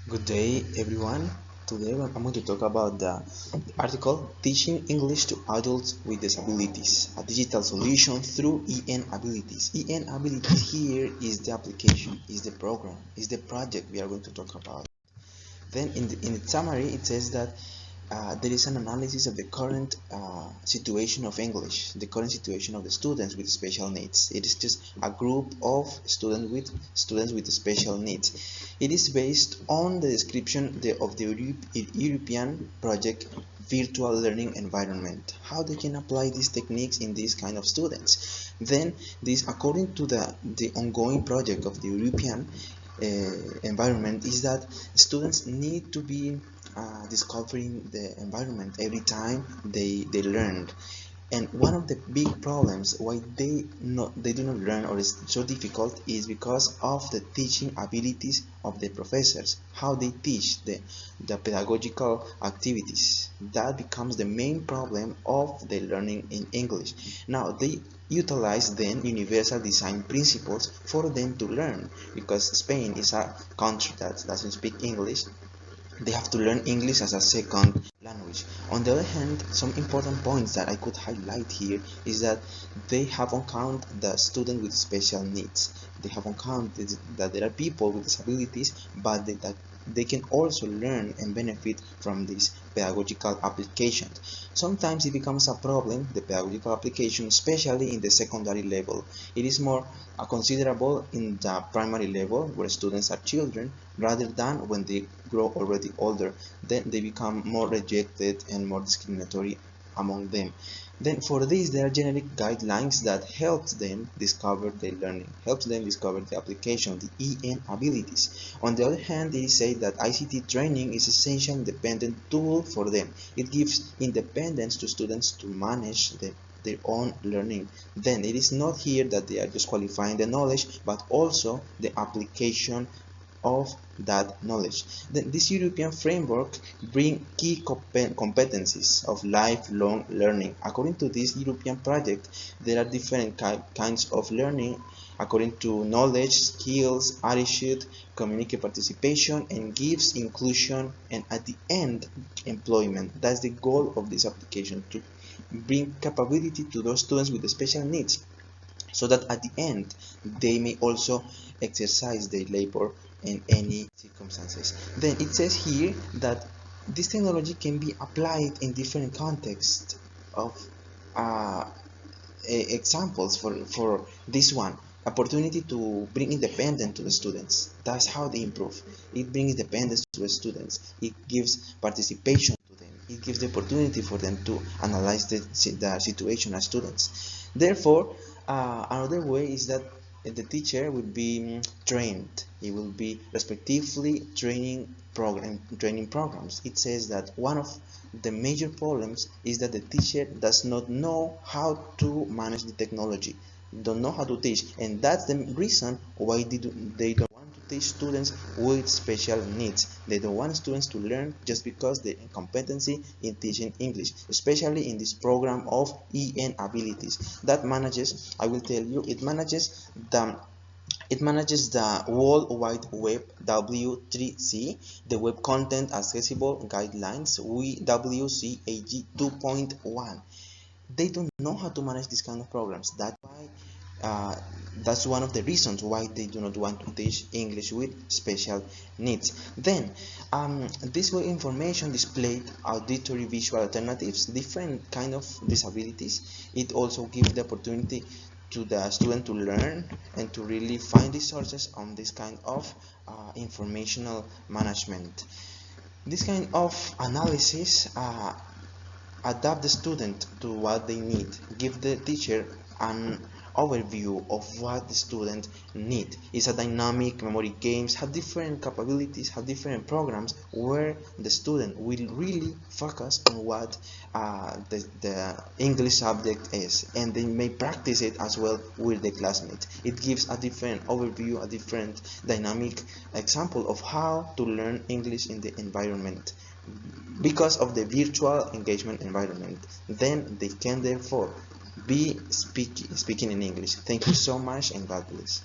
Good day, everyone. Today I'm going to talk about the article Teaching English to Adults with Disabilities, a digital solution through EN abilities. EN abilities here is the application, is the program, is the project we are going to talk about. Then in the summary, it says that there is an analysis of the current situation of English, the current situation of the students with special needs. It is just a group of students with special needs. It is based on the description of the European project virtual learning environment, how they can apply these techniques in these kind of students. Then this, according to the ongoing project of the European environment, is that students need to be discovering the environment every time they learn. And one of the big problems why they do not learn, or is so difficult, is because of the teaching abilities of the professors, how they teach the pedagogical activities. That becomes the main problem of the learning in English. Now they utilize then universal design principles for them to learn, because Spain is a country that doesn't speak English. They have to learn English as a second language. On the other hand, some important points that I could highlight here is that they have on count the student with special needs. They have on count that there are people with disabilities, but that they can also learn and benefit from these pedagogical applications. Sometimes it becomes a problem, the pedagogical application, especially in the secondary level. It is more considerable in the primary level, where students are children, rather than when they grow already older. Then they become more rejected and more discriminatory among them. Then for this, there are generic guidelines that helps them discover their learning, helps them discover the application, the EN abilities. On the other hand, it is said that ICT training is essential independent tool for them. It gives independence to students to manage their own learning. Then it is not here that they are just qualifying the knowledge, but also the application of that knowledge. Then this European framework bring key competencies of lifelong learning. According to this European project, there are different kinds of learning according to knowledge, skills, attitude, community participation, and gives inclusion, and at the end, employment. That's the goal of this application, to bring capability to those students with special needs, so that at the end they may also exercise their labor in any circumstances. Then it says here that this technology can be applied in different contexts of uh, examples for this one. Opportunity to bring independence to the students. That's how they improve. It brings independence to the students. It gives participation to them. It gives the opportunity for them to analyze the situation as students. Therefore, another way is that the teacher will be trained. He will be respectively training programs. It says that one of the major problems is that the teacher does not know how to manage the technology, don't know how to teach, and that's the reason why they don't want to teach students with special needs. They don't want students to learn just because the incompetency in teaching English, especially in this program of EN abilities that manages, I will tell you, it manages the World Wide Web W3C, the Web Content Accessible Guidelines WCAG 2.1. They don't know how to manage these kind of programs. Uh, that's one of the reasons why they do not want to teach English with special needs. Then, this way information displayed auditory visual alternatives, different kind of disabilities. It also gives the opportunity to the student to learn and to really find resources on this kind of informational management. This kind of analysis adapt the student to what they need, give the teacher an overview of what the student need. It's a dynamic memory games, have different capabilities, have different programs where the student will really focus on what the English subject is, and they may practice it as well with the classmates. It gives a different overview, a different dynamic example of how to learn English in the environment, because of the virtual engagement environment. Then they can therefore be speaking in English. Thank you so much, and God bless.